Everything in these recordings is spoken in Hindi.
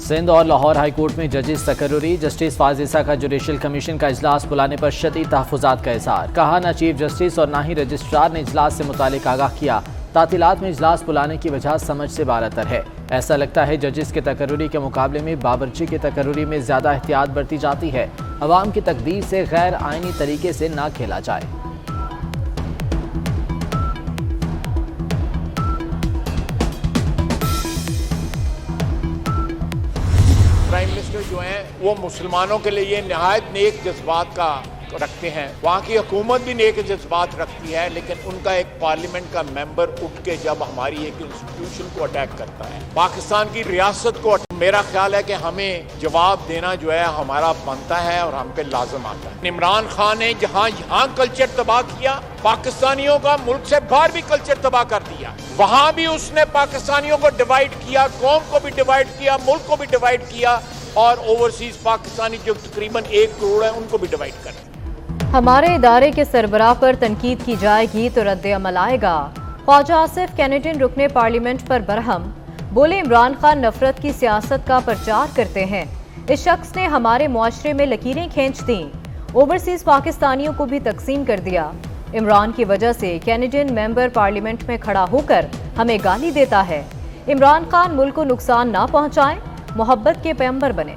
सिंध और लाहौर हाई कोर्ट में जजेस तकर्रुरी। जस्टिस फाजिसा का जुडिशल कमीशन का इजलास बुलाने पर शदीद तहफ़्फ़ुज़ात का इज़हार। कहा ना चीफ जस्टिस और ना ही रजिस्ट्रार ने इजलास से मुतालिक आगाह किया। तातीलात में इजलास बुलाने की वजह समझ से बारतर है। ऐसा लगता है जजेस के तकर्रुरी के मुकाबले में बाबरची के तकर्रुरी में ज़्यादा एहतियात बरती जाती है। अवाम की तकदीर से गैर आइनी तरीके से ना खेला जाए। प्राइम मिनिस्टर जो हैं वो मुसलमानों के लिए नहायत नेक जज्बात का रखते हैं। वहाँ की हुकूमत भी नेक जज्बात रखती है, लेकिन उनका एक पार्लियामेंट का मेंबर उठ के जब हमारी एक इंस्टीट्यूशन को अटैक करता है, पाकिस्तान की रियासत को, मेरा ख्याल है कि हमें जवाब देना जो है हमारा बनता है और हम पे लाजम आता है। इमरान खान ने जहाँ यहाँ कल्चर तबाह किया, पाकिस्तानियों का मुल्क से बाहर भी कल्चर तबाह कर दिया। वहाँ भी उसने पाकिस्तानियों को डिवाइड किया, कौम को भी डिवाइड किया, मुल्क को भी डिवाइड किया और ओवरसीज पाकिस्तानी जो तकरीबन 1 करोड़ है उनको भी डिवाइड कर दिया। हमारे इदारे के सरबराह पर तनकीद की जाएगी तो रद्द अमल आएगा। ख्वाजा आसिफ कैनेडियन रुकने पार्लियामेंट पर बरहम। बोले इमरान खान नफरत की सियासत का प्रचार करते हैं। इस शख्स ने हमारे मुआशरे में लकीरें खींच दी, ओवरसीज पाकिस्तानियों को भी तकसीम कर दिया। इमरान की वजह से कैनेडियन मेंबर पार्लियामेंट में खड़ा होकर हमें गाली देता है। इमरान खान मुल्क को नुकसान ना पहुंचाएं, मोहब्बत के पैगंबर बने।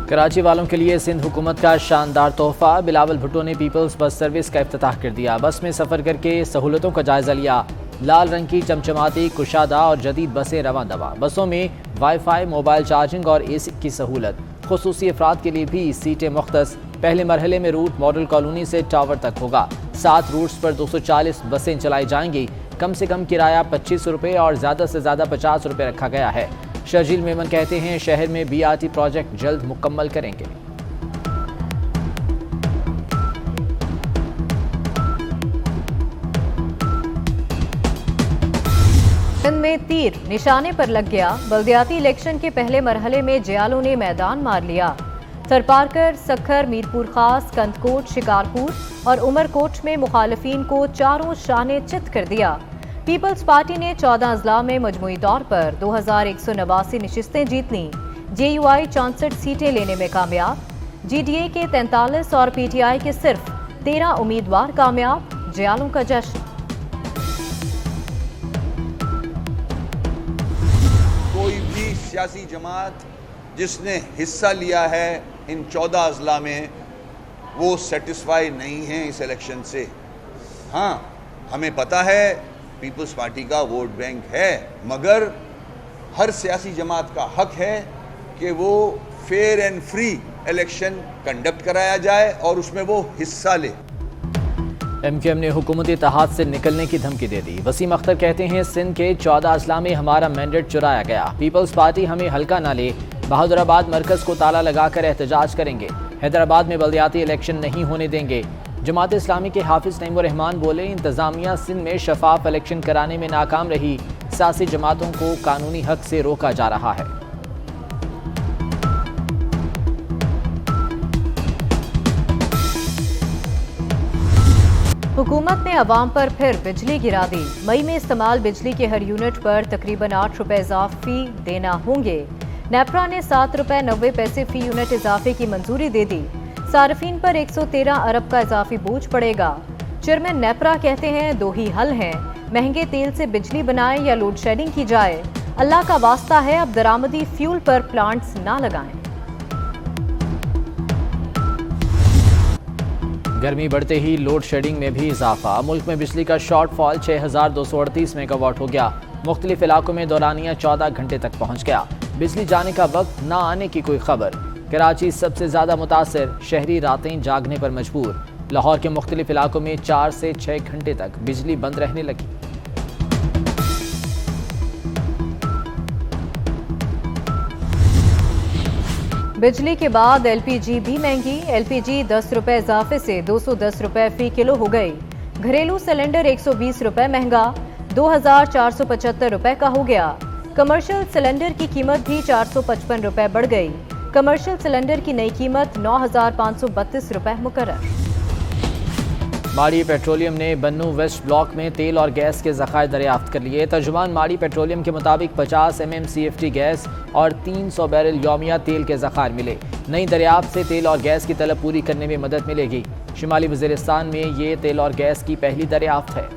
कराची वालों के लिए सिंध हुकूमत का शानदार तोहफा। बिलावल भुट्टो ने पीपल्स बस सर्विस का इफ्तिताह कर दिया। बस में सफ़र करके सहूलतों का जायजा लिया। लाल रंग की चमचमाती, कुशादा और जदीद बसें रवां दवा। बसों में वाईफाई, मोबाइल चार्जिंग और एसी की सहूलत। खुसूसी अफराद के लिए भी सीटें मुख्तस। पहले मरहले में रूट मॉडल कॉलोनी से टावर तक होगा। 7 रूट्स पर 240 बसें चलाई जाएंगी। कम से कम किराया 25 रुपये और ज़्यादा से ज़्यादा 50 रुपये रखा गया है। शर्जील मेमन कहते हैं शहर में BRT प्रोजेक्ट जल्द मुकम्मल करेंगे। सिंध में तीर निशाने पर लग गया। बल्दियाती इलेक्शन के पहले मरहले में जयालों ने मैदान मार लिया। थरपारकर, सखर, मीरपुर खास, कंदकोट, शिकारपुर और उमरकोट में मुखालफीन को चारों शाने चित कर दिया। पीपल्स पार्टी ने 14 अजला में मजमूई तौर पर 2189 नशिस्तें जीत लीं। JUI 64 सीटें लेने में कामयाब। GDA के 43 और PTI के सिर्फ 13 उम्मीदवार कामयाब। जयालों का जश्न। कोई भी सियासी जमात जिसने हिस्सा लिया है इन 14 अजला में, वो सेटिस्फाई नहीं है इस इलेक्शन से। हाँ, हमें पता है पीपल्स पार्टी का वोट बैंक है, मगर हर सियासी जमात का हक है कि वो fair and free election conduct कराया जाए और उसमें वो हिस्सा ले। MQM ने हुकूमती इत्तेहाद से निकलने की धमकी दे दी। वसीम अख्तर कहते हैं सिंध के 14 अजला में हमारा मैंडेट चुराया गया। पीपल्स पार्टी हमें हल्का ना ले। बहादुराबाद मरकज को ताला लगाकर एहतजाज करेंगे। हैदराबाद में बल्दियाती इलेक्शन नहीं होने देंगे। जमात इस्लामी के हाफिज नईमुर रहमान बोले इंतजामिया सिंध में शफाफ इलेक्शन कराने में नाकाम रही। सियासी जमातों को कानूनी हक से रोका जा रहा है। हुकूमत ने अवाम पर फिर बिजली गिरा दी। मई में इस्तेमाल बिजली के हर यूनिट पर तकरीबन 8 रुपए इजाफी देना होंगे। नेपरा ने 7 रुपए 90 पैसे फी यूनिट इजाफे की मंजूरी दे दी। सार्फिन पर 113 अरब का इजाफी बोझ पड़ेगा। चेयरमैन नेपरा कहते हैं 2 ही हल हैं, महंगे तेल से बिजली बनाएं या लोड शेडिंग की जाए। अल्लाह का वास्ता है अब दरामदी फ्यूल पर प्लांट्स ना लगाएं। गर्मी बढ़ते ही लोड शेडिंग में भी इजाफा। मुल्क में बिजली का शॉर्टफॉल 6238 मेगावाट हो गया। मुख्तलिफ इलाकों में दौरानिया 14 घंटे तक पहुँच गया। बिजली जाने का वक्त ना आने की कोई खबर। कराची सबसे ज़्यादा मुतासर, शहरी रातें जागने पर मजबूर। लाहौर के मुख्तलिफ इलाकों में 4 से 6 घंटे तक बिजली बंद रहने लगी। बिजली के बाद LPG भी महंगी। LPG 10 रुपए इजाफे से 210 रुपए फी किलो हो गई। घरेलू सिलेंडर 120 रुपए महंगा 2475 रुपए का हो गया। कमर्शियल सिलेंडर की कीमत भी 455 रुपए बढ़ गई। कमर्शियल सिलेंडर की नई कीमत 9532 रुपए मुकर्रर। माड़ी पेट्रोलियम ने बन्नू वेस्ट ब्लॉक में तेल और गैस के ज़खायर दरियाफ्त कर लिए। तर्जुमान माड़ी पेट्रोलियम के मुताबिक 50 MMCFT गैस और 300 बैरल यौमिया तेल के ज़खायर मिले। नई दरियाफ्त से तेल और गैस की तलब पूरी करने में मदद मिलेगी। शुमाली वज़ीरिस्तान में ये तेल और गैस की पहली दरियाफ्त है।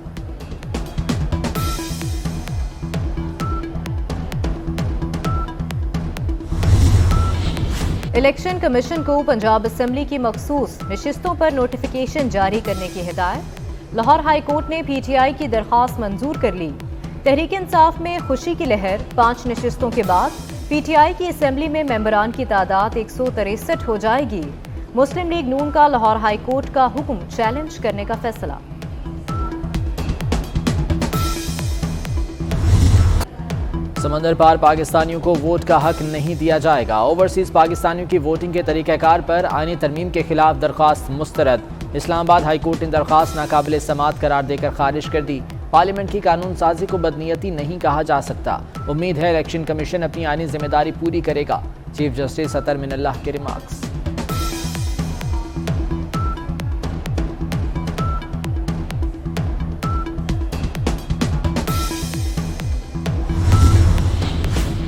इलेक्शन कमीशन को पंजाब असम्बली की मखसूस नशिस्तों पर नोटिफिकेशन जारी करने की हिदायत। लाहौर हाई कोर्ट ने PTI की दरख्वास्त मंजूर कर ली। तहरीक इंसाफ में खुशी की लहर। 5 नशिस्तों के बाद PTI की असम्बली में मेंबरान की तादाद 163 हो जाएगी। मुस्लिम लीग नून का लाहौर हाई कोर्ट का हुक्म चैलेंज करने का फैसला। समंदर पार पाकिस्तानियों को वोट का हक नहीं दिया जाएगा। ओवरसीज पाकिस्तानियों की वोटिंग के तरीक़ाकार पर आईनी तरमीम के खिलाफ दरख्वास्त मुस्तरद। इस्लामाबाद हाई कोर्ट ने दरख्वास्त नाकाबिल समात करार देकर खारिज कर दी। पार्लियामेंट की कानून साजी को बदनीयती नहीं कहा जा सकता। उम्मीद है इलेक्शन कमीशन अपनी आईनी जिम्मेदारी पूरी करेगा। चीफ जस्टिस अतर मिनल्लाह के रिमार्क्स।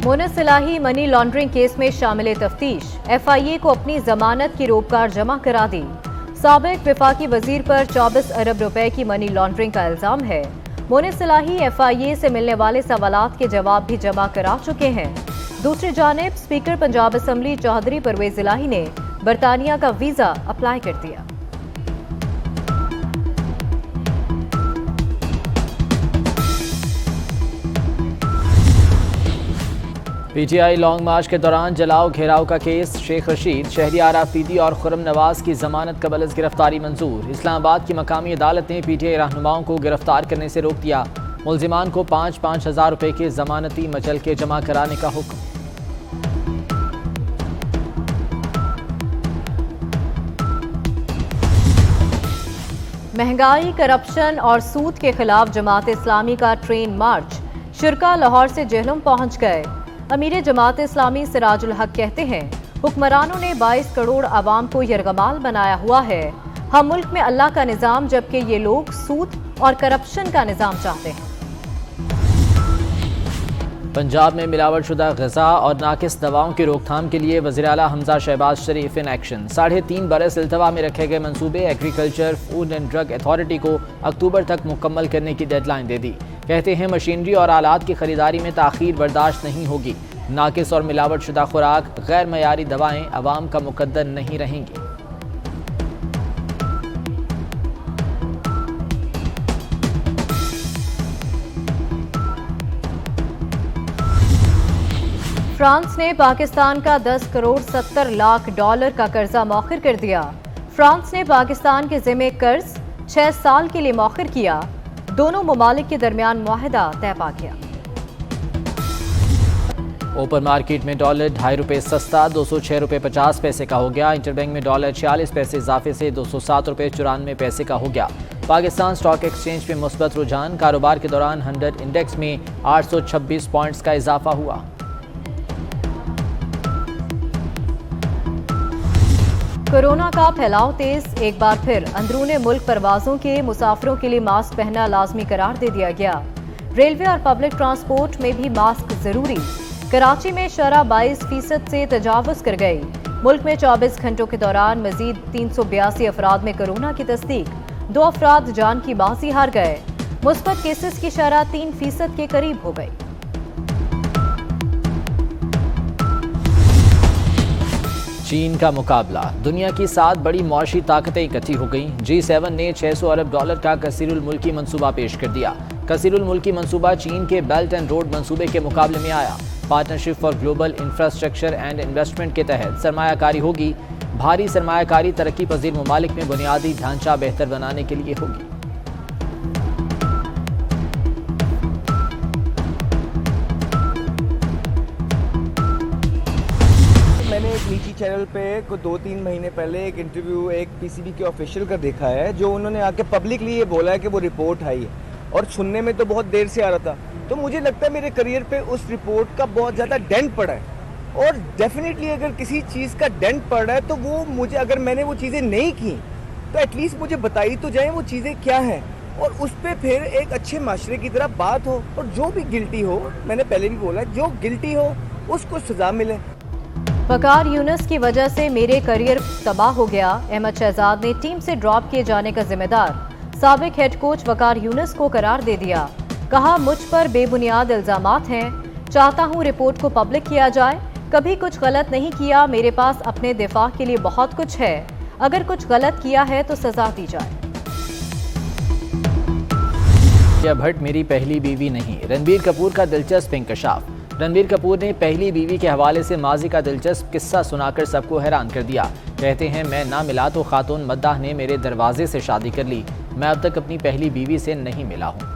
मोनस इलाही मनी लॉन्ड्रिंग केस में शामिल तफ्तीश। FIA को अपनी जमानत की रोपकार जमा करा दी। साबिक वफाकी वजीर पर 24 अरब रुपए की मनी लॉन्ड्रिंग का इल्जाम है। मोनस इलाही FIA से मिलने वाले सवालात के जवाब भी जमा करा चुके हैं। दूसरी जानिब स्पीकर पंजाब असम्बली चौधरी परवेज इलाही ने बरतानिया का वीजा अप्लाई कर दिया। PTI लॉन्ग मार्च के दौरान जलाओ घेराव का केस। शेख रशीद, शहरियार आफरीदी और खुर्रम नवाज की जमानत कबल अज़ गिरफ्तारी मंजूर। इस्लामाबाद की मकामी अदालत ने PTI रहनुमाओं को गिरफ्तार करने से रोक दिया। मुल्जिमान को 5-5 हज़ार रुपए के जमानती मचल के जमा कराने का हुक्म। महंगाई, करप्शन और सूद के खिलाफ जमात इस्लामी का ट्रेन मार्च। शुरका लाहौर से जेहलम पहुंच गए। अमीर जमात इस्लामी सिराजुल हक कहते हैं हुक्मरानों ने 22 करोड़ आवाम को यरगमाल बनाया हुआ है। हम मुल्क में अल्लाह का निज़ाम, जबकि ये लोग सूद और करप्शन का निज़ाम चाहते हैं। पंजाब में मिलावटशुदा ग़िज़ा और नाकिस दवाओं की रोकथाम के लिए वज़ीर आला हमजा शहबाज शरीफ इन एक्शन। 3.5 बरस इल्तवा में रखे गए मंसूबे agriculture, food and drug authority को अक्टूबर तक मुकम्मल करने की डेडलाइन दे दी। कहते हैं मशीनरी और आलात की खरीदारी में ताख़ीर बर्दाश्त नहीं होगी। नाकिस और मिलावटशुदा खुराक, गैर मयारी दवाएं अवाम का मुकद्दर नहीं रहेंगी। फ्रांस ने पाकिस्तान का 10 करोड़ 70 लाख डॉलर का कर्जा मौखर कर दिया। फ्रांस ने पाकिस्तान के ज़िम्मे कर्ज 6 साल के लिए मौखर किया। दोनों ममालिक के दरमियान मुआहदा तय पा गया। ओपन मार्केट में डॉलर 2.5 रुपये सस्ता 206 रुपये 50 पैसे का हो गया। इंटरबैंक में डॉलर 46 पैसे इजाफे से 207 रुपये 94 पैसे का हो गया। पाकिस्तान स्टॉक एक्सचेंज में मुस्बत रुझान। कारोबार के दौरान 100 इंडेक्स में 826 पॉइंट्स का इजाफा हुआ। कोरोना का फैलाव तेज। एक बार फिर अंदरूने मुल्क परवाजों के मुसाफिरों के लिए मास्क पहनना लाजमी करार दे दिया गया। रेलवे और पब्लिक ट्रांसपोर्ट में भी मास्क जरूरी। कराची में शरह 22% से तजावुज कर गई। मुल्क में 24 घंटों के दौरान मजीद 382 अफराद में कोरोना की तस्दीक। 2 अफराद जान की बाजी हार गए। मुस्बत केसेस की शरह 3% के करीब हो गई। चीन का मुकाबला। दुनिया की 7 बड़ी मौशी ताकतें इकट्ठी हो गईं। G7 ने 600 अरब डॉलर का कसीरुल मुल्की मंसूबा पेश कर दिया। कसीरुल मुल्की मंसूबा चीन के बेल्ट एंड रोड मंसूबे के मुकाबले में आया। Partnership for global infrastructure and investment के तहत सरमायाकारी होगी। भारी सरमायाकारी तरक्की पजीर ममालिक में बुनियादी ढांचा बेहतर बनाने के लिए होगी। मैंने एक निजी चैनल पे को 2-3 महीने पहले एक इंटरव्यू एक PCB के ऑफिशियल का देखा है, जो उन्होंने आके पब्लिकली ये बोला है कि वो रिपोर्ट आई है, और सुनने में तो बहुत देर से आ रहा था। तो मुझे लगता है मेरे करियर पे उस रिपोर्ट का बहुत ज़्यादा डेंट पड़ा है, और डेफिनेटली अगर किसी चीज़ का डेंट पड़ रहा है तो वो मुझे, अगर मैंने वो चीज़ें नहीं की तो एटलीस्ट मुझे बताई तो जाए वो चीज़ें क्या हैं, और उस पर फिर एक अच्छे माशरे की तरह बात हो, और जो भी गिल्टी हो, मैंने पहले भी बोला, जो गिल्टी हो उसको सजा मिले। वकार यूनुस की वजह से मेरे करियर तबाह हो गया, अहमद शहजाद ने टीम से ड्रॉप किए जाने का जिम्मेदार साबिक हेड कोच वकार यूनुस को करार दे दिया। कहा, मुझ पर बेबुनियाद इल्जामात हैं, चाहता हूं रिपोर्ट को पब्लिक किया जाए। कभी कुछ गलत नहीं किया, मेरे पास अपने दिफा के लिए बहुत कुछ है, अगर कुछ गलत किया है तो सजा दी जाए। आलिया भट्ट मेरी पहली बीवी नहीं, रणबीर कपूर का दिलचस्प इंकशाफ। रणबीर कपूर ने पहली बीवी के हवाले से माजी का दिलचस्प किस्सा सुनाकर सबको हैरान कर दिया। कहते हैं, मैं ना मिला तो खातून मद्दाह ने मेरे दरवाजे से शादी कर ली, मैं अब तक अपनी पहली बीवी से नहीं मिला हूँ।